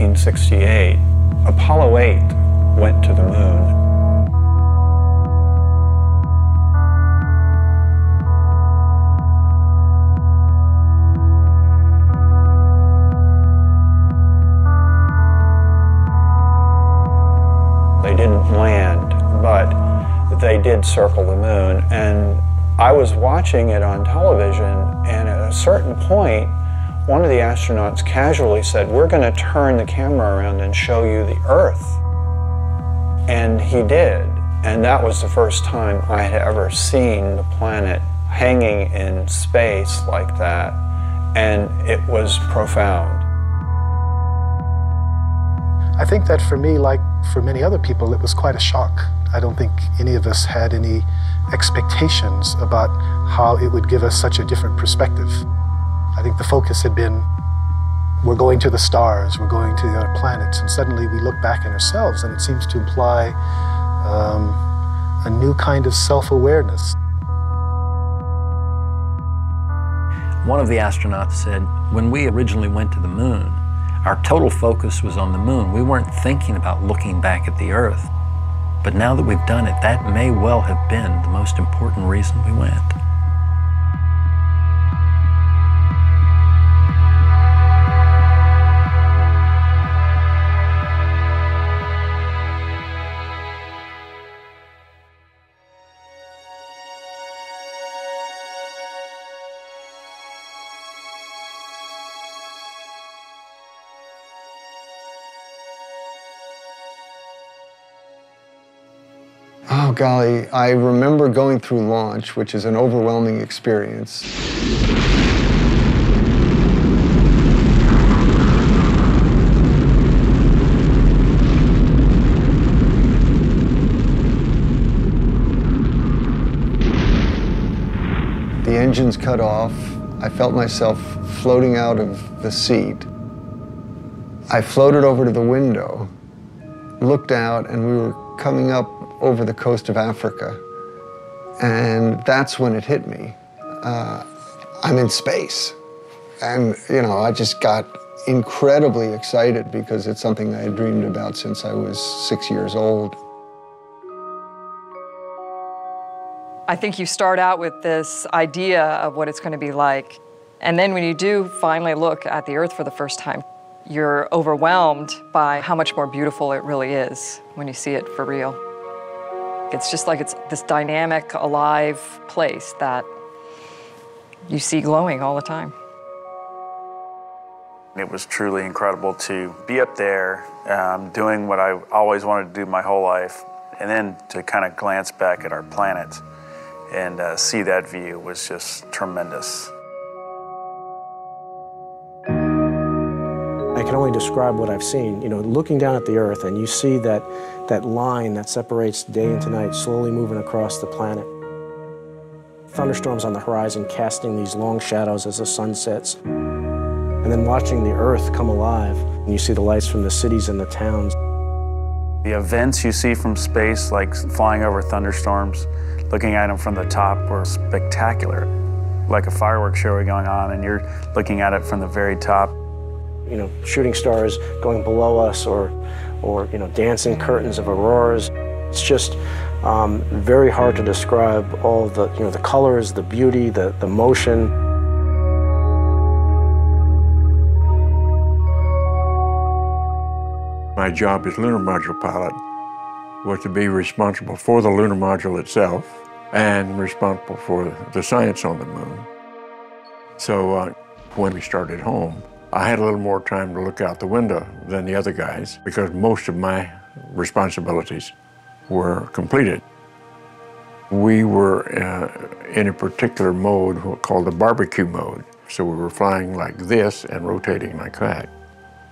1968, Apollo 8 went to the moon. They didn't land, but they did circle the moon. And I was watching it on television, and at a certain point, one of the astronauts casually said, "We're going to turn the camera around and show you the Earth." And he did. And that was the first time I had ever seen the planet hanging in space like that. And it was profound. I think that for me, like for many other people, it was quite a shock. I don't think any of us had any expectations about how it would give us such a different perspective. I think the focus had been, we're going to the stars, we're going to the other planets, and suddenly we look back at ourselves and it seems to imply a new kind of self-awareness. One of the astronauts said, when we originally went to the moon, our total focus was on the moon. We weren't thinking about looking back at the Earth. But now that we've done it, that may well have been the most important reason we went. Oh, golly, I remember going through launch, which is an overwhelming experience. The engines cut off. I felt myself floating out of the seat. I floated over to the window, looked out, and we were coming up over the coast of Africa. And that's when it hit me. I'm in space. And, you know, I just got incredibly excited because it's something I had dreamed about since I was 6 years old. I think you start out with this idea of what it's going to be like. And then when you do finally look at the Earth for the first time, you're overwhelmed by how much more beautiful it really is when you see it for real. It's just like it's this dynamic, alive place that you see glowing all the time. It was truly incredible to be up there, doing what I always wanted to do my whole life, and then to kind of glance back at our planet and see that view was just tremendous. I can only describe what I've seen. You know, looking down at the Earth and you see that line that separates day into night slowly moving across the planet. Thunderstorms on the horizon casting these long shadows as the sun sets. And then watching the Earth come alive. And you see the lights from the cities and the towns. The events you see from space, like flying over thunderstorms, looking at them from the top, were spectacular. Like a fireworks show going on and you're looking at it from the very top. You know, shooting stars going below us or you know, dancing curtains of auroras. It's just very hard to describe all the, you know, the colors, the beauty, the motion. My job as lunar module pilot was to be responsible for the lunar module itself and responsible for the science on the moon. So when we started home, I had a little more time to look out the window than the other guys because most of my responsibilities were completed. We were in a particular mode called the barbecue mode. So we were flying like this and rotating like that.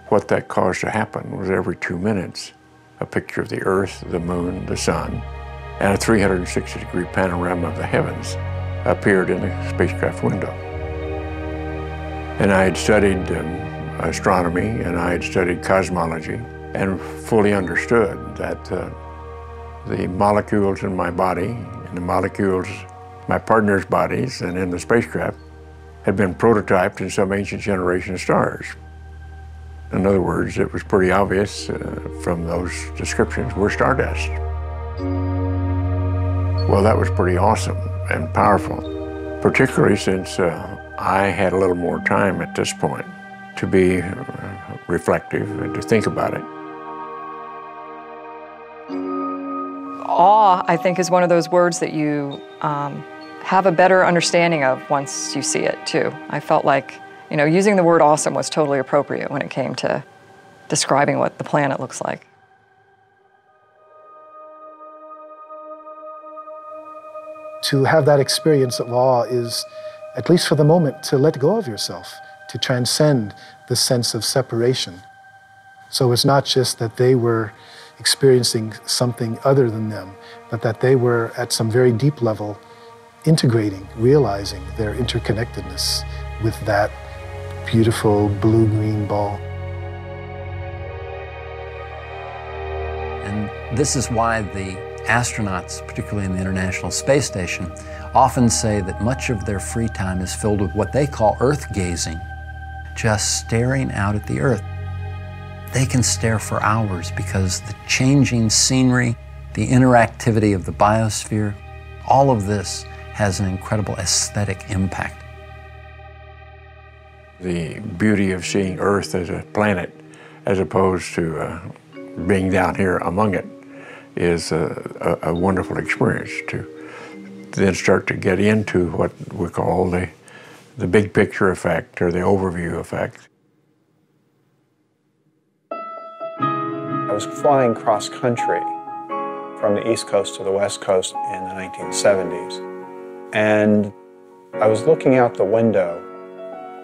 What that caused to happen was every 2 minutes, a picture of the Earth, the moon, the sun, and a 360-degree panorama of the heavens appeared in the spacecraft window. And I had studied astronomy and I had studied cosmology and fully understood that the molecules in my body and the molecules in my partner's bodies and in the spacecraft had been prototyped in some ancient generation of stars. In other words, it was pretty obvious from those descriptions we're stardust. Well, that was pretty awesome and powerful, particularly since I had a little more time at this point to be reflective and to think about it. Awe, I think, is one of those words that you have a better understanding of once you see it, too. I felt like, you know, using the word awesome was totally appropriate when it came to describing what the planet looks like. To have that experience of awe is, at least for the moment, to let go of yourself, to transcend the sense of separation. So it's not just that they were experiencing something other than them, but that they were at some very deep level integrating, realizing their interconnectedness with that beautiful blue-green ball. And this is why the astronauts, particularly in the International Space Station, often say that much of their free time is filled with what they call Earth gazing, just staring out at the Earth. They can stare for hours because the changing scenery, the interactivity of the biosphere, all of this has an incredible aesthetic impact. The beauty of seeing Earth as a planet, as opposed to being down here among it, is a wonderful experience to then start to get into what we call the big picture effect or the overview effect. I was flying cross country from the East Coast to the West Coast in the 1970s. And I was looking out the window,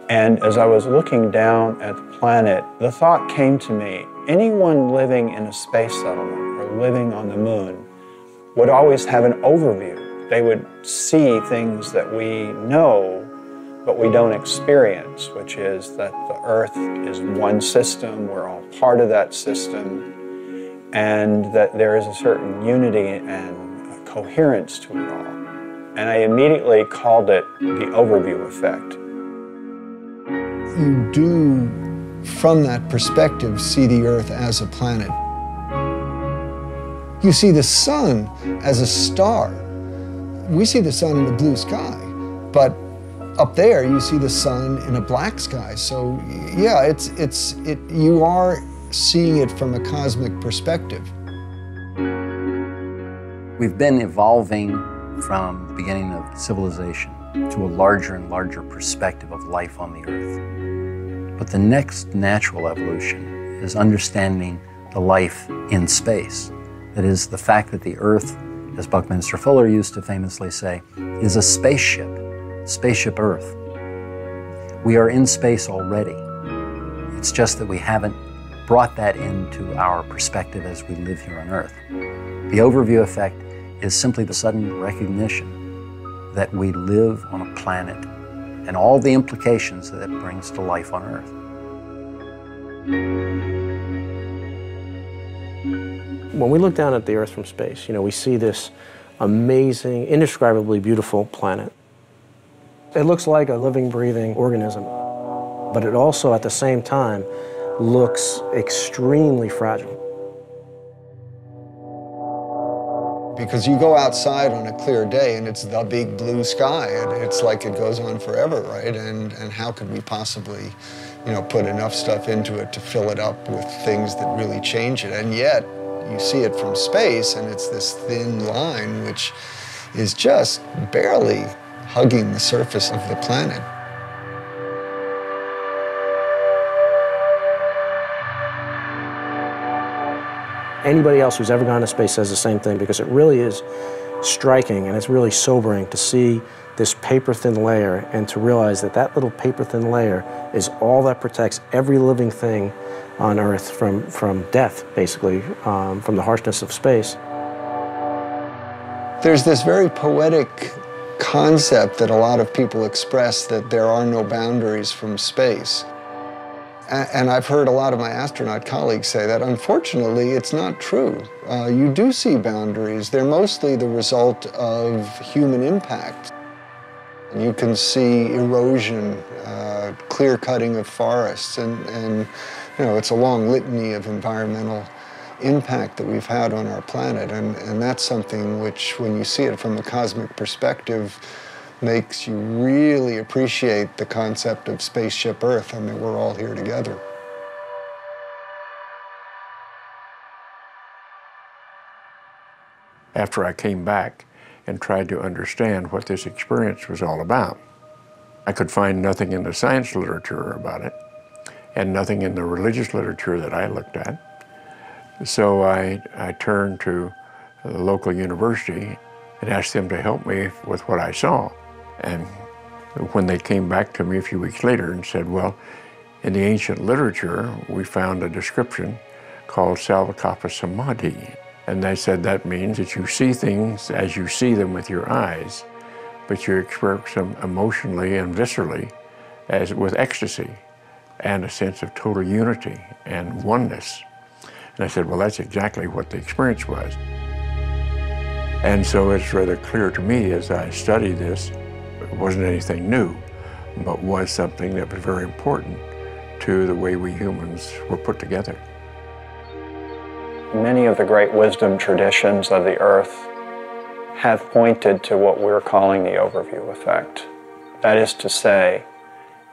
and as I was looking down at the planet, the thought came to me, anyone living in a space settlement or living on the moon would always have an overview. They would see things that we know, but we don't experience, which is that the Earth is one system, we're all part of that system, and that there is a certain unity and a coherence to it all. And I immediately called it the overview effect. You do, from that perspective, see the Earth as a planet. You see the sun as a star. We see the sun in a blue sky, but up there you see the sun in a black sky. So yeah, you are seeing it from a cosmic perspective. We've been evolving from the beginning of civilization to a larger and larger perspective of life on the Earth. But the next natural evolution is understanding the life in space. That is, the fact that the Earth, as Buckminster Fuller used to famously say, is a spaceship, spaceship Earth. We are in space already. It's just that we haven't brought that into our perspective as we live here on Earth. The overview effect is simply the sudden recognition that we live on a planet and all the implications that it brings to life on Earth. When we look down at the Earth from space, we see this amazing, indescribably beautiful planet. It looks like a living, breathing organism, but it also, at the same time, looks extremely fragile. Because you go outside on a clear day and it's the big blue sky, and it's like it goes on forever, right? And how could we possibly, put enough stuff into it to fill it up with things that really change it? And yet, you see it from space, and it's this thin line which is just barely hugging the surface of the planet. Anybody else who's ever gone to space says the same thing, because it really is striking and it's really sobering to see this paper-thin layer and to realize that that little paper-thin layer is all that protects every living thing on Earth from death, basically, from the harshness of space. There's this very poetic concept that a lot of people express, that there are no boundaries from space. And I've heard a lot of my astronaut colleagues say that. Unfortunately, it's not true. You do see boundaries. They're mostly the result of human impact. You can see erosion, clear cutting of forests, and you know, it's a long litany of environmental impact that we've had on our planet, and that's something which, when you see it from a cosmic perspective, makes you really appreciate the concept of spaceship Earth. I mean, we're all here together. After I came back and tried to understand what this experience was all about, I could find nothing in the science literature about it and nothing in the religious literature that I looked at. So I turned to the local university and asked them to help me with what I saw. And when they came back to me a few weeks later and said, well, in the ancient literature, we found a description called Salvakapa Samadhi. And they said that means that you see things as you see them with your eyes, but you experience them emotionally and viscerally as with ecstasy and a sense of total unity and oneness. And I said, well, that's exactly what the experience was. And so it's rather clear to me as I study this, it wasn't anything new, but was something that was very important to the way we humans were put together. Many of the great wisdom traditions of the earth have pointed to what we're calling the overview effect. That is to say,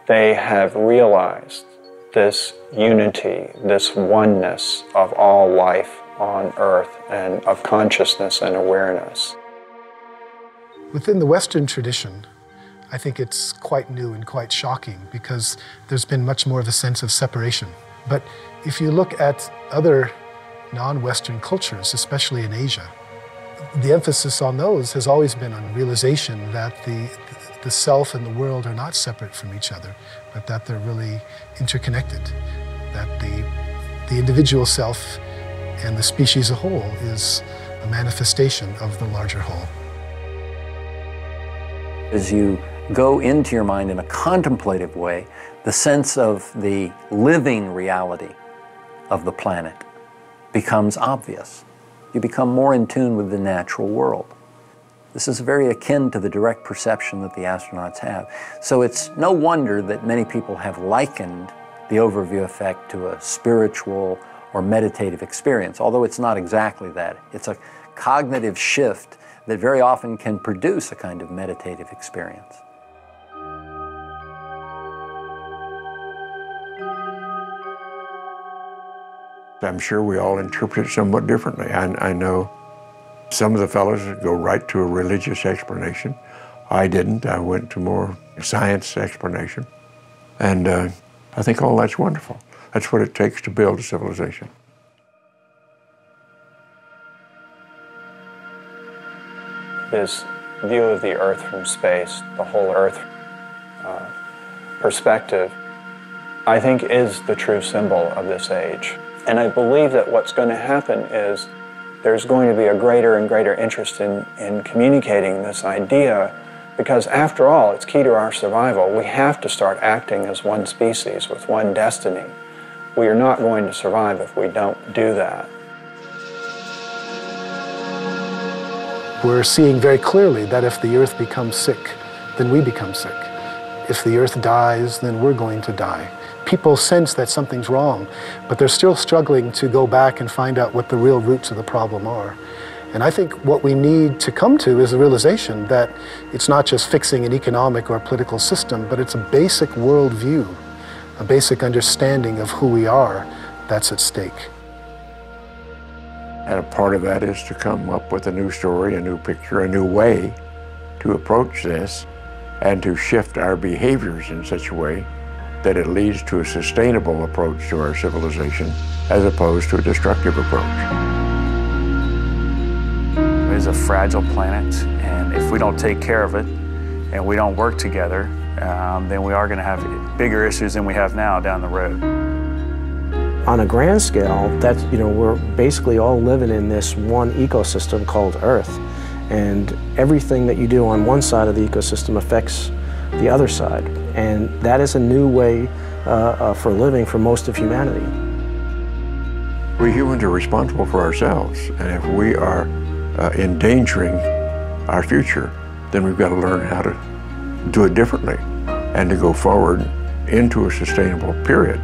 they have realized this unity, this oneness of all life on earth and of consciousness and awareness. Within the Western tradition, I think it's quite new and quite shocking because there's been much more of a sense of separation. But if you look at other non-Western cultures, especially in Asia, the emphasis on those has always been on realization that the self and the world are not separate from each other, but that they're really interconnected, that the individual self and the species as a whole is a manifestation of the larger whole. As you go into your mind in a contemplative way, the sense of the living reality of the planet becomes obvious. You become more in tune with the natural world. This is very akin to the direct perception that the astronauts have. So it's no wonder that many people have likened the overview effect to a spiritual or meditative experience, although it's not exactly that. It's a cognitive shift that very often can produce a kind of meditative experience. I'm sure we all interpret it somewhat differently. I know some of the fellows go right to a religious explanation. I didn't. I went to more science explanation. And I think all that's wonderful. That's what it takes to build a civilization. This view of the Earth from space, the whole Earth perspective, I think is the true symbol of this age. And I believe that what's going to happen is there's going to be a greater and greater interest in communicating this idea, because after all, it's key to our survival. We have to start acting as one species with one destiny. We are not going to survive if we don't do that. We're seeing very clearly that if the Earth becomes sick, then we become sick. If the Earth dies, then we're going to die. People sense that something's wrong, but they're still struggling to go back and find out what the real roots of the problem are. And I think what we need to come to is the realization that it's not just fixing an economic or political system, but it's a basic worldview, a basic understanding of who we are that's at stake. And a part of that is to come up with a new story, a new picture, a new way to approach this and to shift our behaviors in such a way that it leads to a sustainable approach to our civilization as opposed to a destructive approach. It is a fragile planet, and if we don't take care of it and we don't work together, then we are going to have bigger issues than we have now down the road. On a grand scale, that's, we're basically all living in this one ecosystem called Earth, and everything that you do on one side of the ecosystem affects the other side. And that is a new way for living for most of humanity. We humans are responsible for ourselves, and if we are endangering our future, then we've got to learn how to do it differently and to go forward into a sustainable period.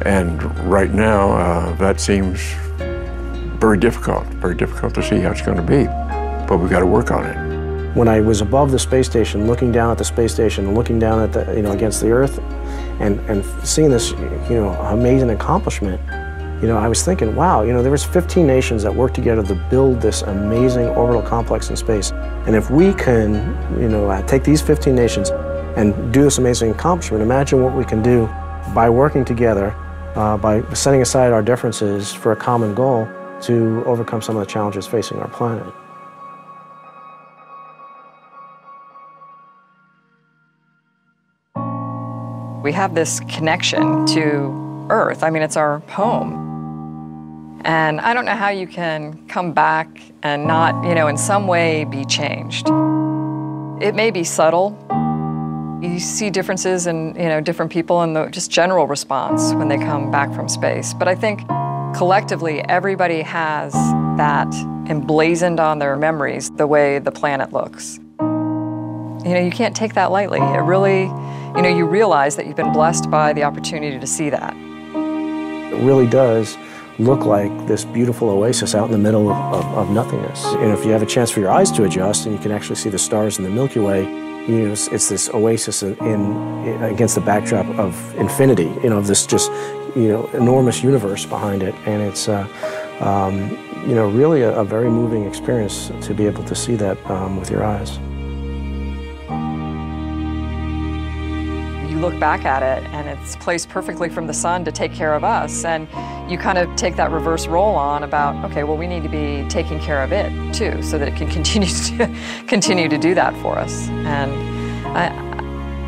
And right now, that seems very difficult to see how it's going to be, but we've got to work on it. When I was above the space station, looking down at the space station, looking down at the, against the Earth, and seeing this, amazing accomplishment, I was thinking, wow, there was 15 nations that worked together to build this amazing orbital complex in space. And if we can, take these 15 nations and do this amazing accomplishment, imagine what we can do by working together, by setting aside our differences for a common goal to overcome some of the challenges facing our planet. We have this connection to Earth. I mean, it's our home. And I don't know how you can come back and not, in some way be changed. It may be subtle. You see differences in, different people in the just general response when they come back from space. But I think collectively, everybody has that emblazoned on their memories, the way the planet looks. You can't take that lightly. It really, you realize that you've been blessed by the opportunity to see that. It really does look like this beautiful oasis out in the middle of nothingness. And if you have a chance for your eyes to adjust and you can actually see the stars in the Milky Way, it's this oasis against the backdrop of infinity, of this just, enormous universe behind it. And it's, really a very moving experience to be able to see that with your eyes. You look back at it and it's placed perfectly from the sun to take care of us, and you kind of take that reverse role on about, okay, well, we need to be taking care of it too, so that it can continue to do that for us. And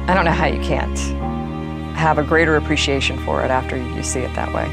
I don't know how you can't have a greater appreciation for it after you see it that way.